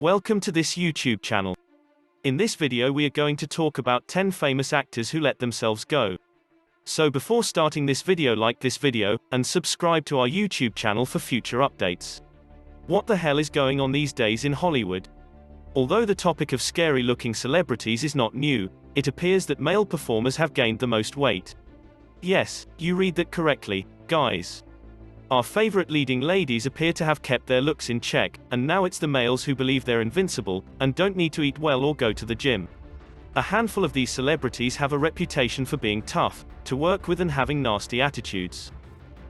Welcome to this YouTube channel. In this video we are going to talk about 10 famous actors who let themselves go. So before starting this video, like this video, and subscribe to our YouTube channel for future updates. What the hell is going on these days in Hollywood? Although the topic of scary-looking celebrities is not new, it appears that male performers have gained the most weight. Yes, you read that correctly, guys. Our favorite leading ladies appear to have kept their looks in check, and now it's the males who believe they're invincible, and don't need to eat well or go to the gym. A handful of these celebrities have a reputation for being tough to work with and having nasty attitudes.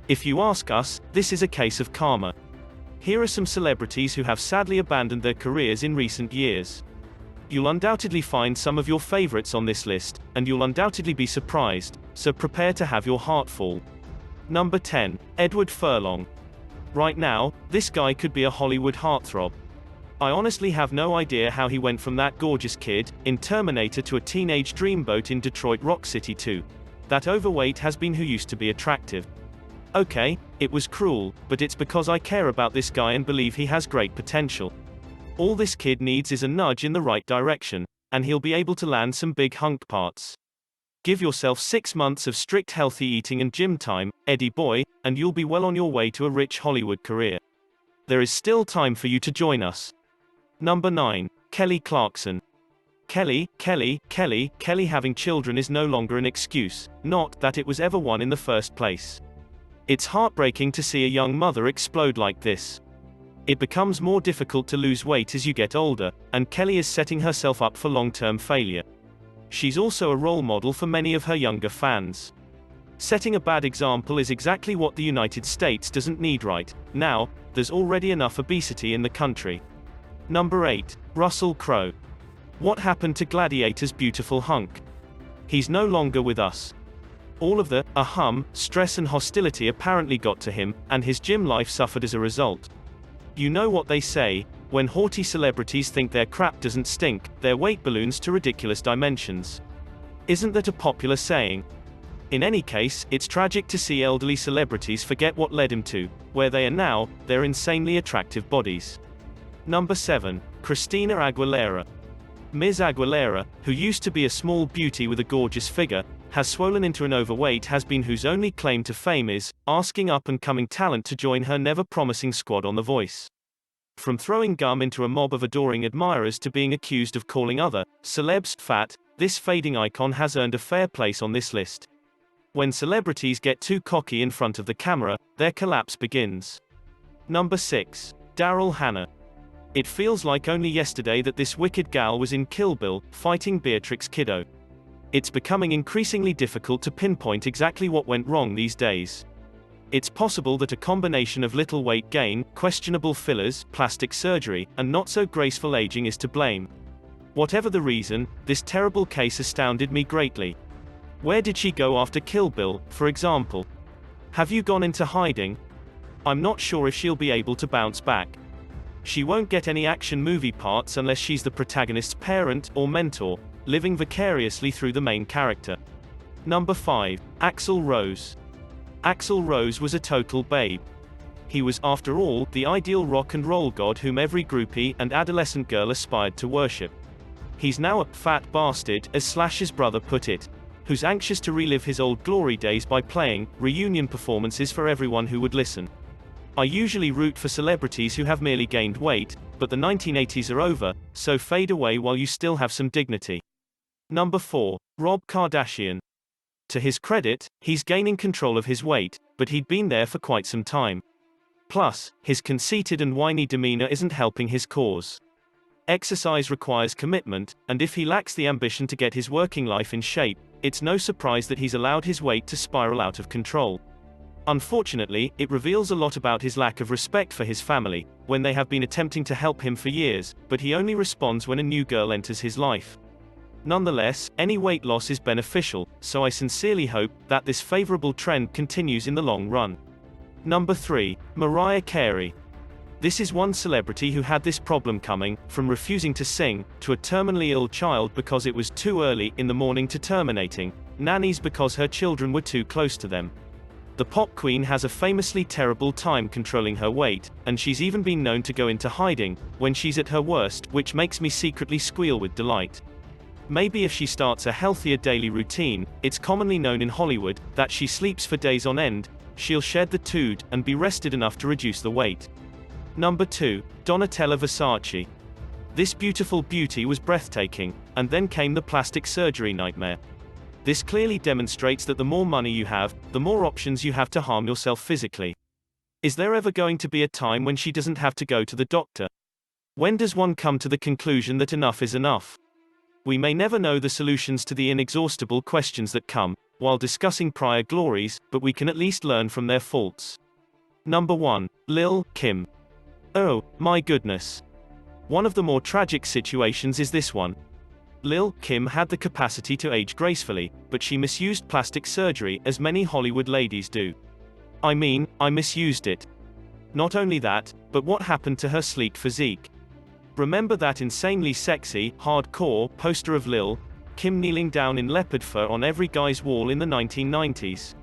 If you ask us, this is a case of karma. Here are some celebrities who have sadly abandoned their careers in recent years. You'll undoubtedly find some of your favorites on this list, and you'll undoubtedly be surprised, so prepare to have your heart fall. Number 10. Edward Furlong. Right now, this guy could be a Hollywood heartthrob. I honestly have no idea how he went from that gorgeous kid in Terminator to a teenage dreamboat in Detroit Rock City 2. That overweight has been who used to be attractive. Okay, it was cruel, but it's because I care about this guy and believe he has great potential. All this kid needs is a nudge in the right direction, and he'll be able to land some big hunk parts. Give yourself 6 months of strict healthy eating and gym time, Eddie boy, and you'll be well on your way to a rich Hollywood career. There is still time for you to join us. Number 9. Kelly Clarkson. Kelly having children is no longer an excuse, not that it was ever one in the first place. It's heartbreaking to see a young mother explode like this. It becomes more difficult to lose weight as you get older, and Kelly is setting herself up for long-term failure. She's also a role model for many of her younger fans. Setting a bad example is exactly what the United States doesn't need right now. There's already enough obesity in the country. Number 8. Russell Crowe. What happened to Gladiator's beautiful hunk? He's no longer with us. All of the stress and hostility apparently got to him, and his gym life suffered as a result. You know what they say, when haughty celebrities think their crap doesn't stink, their weight balloons to ridiculous dimensions. Isn't that a popular saying? In any case, it's tragic to see elderly celebrities forget what led him to where they are now, their insanely attractive bodies. Number 7. Christina Aguilera. Ms. Aguilera, who used to be a small beauty with a gorgeous figure, has swollen into an overweight has-been whose only claim to fame is asking up-and-coming talent to join her never-promising squad on The Voice. From throwing gum into a mob of adoring admirers to being accused of calling other celebs fat, this fading icon has earned a fair place on this list. When celebrities get too cocky in front of the camera, their collapse begins. Number 6. Daryl Hannah. It feels like only yesterday that this wicked gal was in Kill Bill, fighting Beatrix Kiddo. It's becoming increasingly difficult to pinpoint exactly what went wrong these days. It's possible that a combination of little weight gain, questionable fillers, plastic surgery, and not so graceful aging is to blame. Whatever the reason, this terrible case astounded me greatly. Where did she go after Kill Bill, for example? Have you gone into hiding? I'm not sure if she'll be able to bounce back. She won't get any action movie parts unless she's the protagonist's parent or mentor, living vicariously through the main character. Number 5. Axel Rose. Axel Rose was a total babe. He was, after all, the ideal rock and roll god whom every groupie and adolescent girl aspired to worship. He's now a fat bastard, as Slash's brother put it, who's anxious to relive his old glory days by playing reunion performances for everyone who would listen. I usually root for celebrities who have merely gained weight, but the 1980s are over, so fade away while you still have some dignity. Number 4. Rob Kardashian. To his credit, he's gaining control of his weight, but he'd been there for quite some time. Plus, his conceited and whiny demeanor isn't helping his cause. Exercise requires commitment, and if he lacks the ambition to get his working life in shape, it's no surprise that he's allowed his weight to spiral out of control. Unfortunately, it reveals a lot about his lack of respect for his family, when they have been attempting to help him for years, but he only responds when a new girl enters his life. Nonetheless, any weight loss is beneficial, so I sincerely hope that this favorable trend continues in the long run. Number 3. Mariah Carey. This is one celebrity who had this problem coming, from refusing to sing, to a terminally ill child because it was too early in the morning to terminating nannies because her children were too close to them. The pop queen has a famously terrible time controlling her weight, and she's even been known to go into hiding when she's at her worst, which makes me secretly squeal with delight. Maybe if she starts a healthier daily routine, it's commonly known in Hollywood that she sleeps for days on end, she'll shed the tood and be rested enough to reduce the weight. Number 2. Donatella Versace. This beautiful beauty was breathtaking, and then came the plastic surgery nightmare. This clearly demonstrates that the more money you have, the more options you have to harm yourself physically. Is there ever going to be a time when she doesn't have to go to the doctor? When does one come to the conclusion that enough is enough? We may never know the solutions to the inexhaustible questions that come while discussing prior glories, but we can at least learn from their faults. Number 1. Lil Kim. Oh, my goodness. One of the more tragic situations is this one. Lil Kim had the capacity to age gracefully, but she misused plastic surgery, as many Hollywood ladies do. I misused it. Not only that, but what happened to her sleek physique? Remember that insanely sexy, hardcore poster of Lil Kim kneeling down in leopard fur on every guy's wall in the 1990s?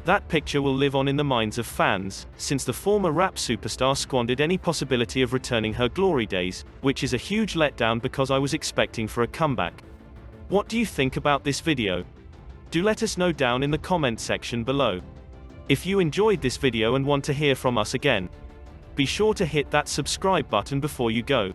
That picture will live on in the minds of fans, since the former rap superstar squandered any possibility of returning her glory days, which is a huge letdown because I was expecting for a comeback. What do you think about this video? Do let us know down in the comment section below. If you enjoyed this video and want to hear from us again, be sure to hit that subscribe button before you go.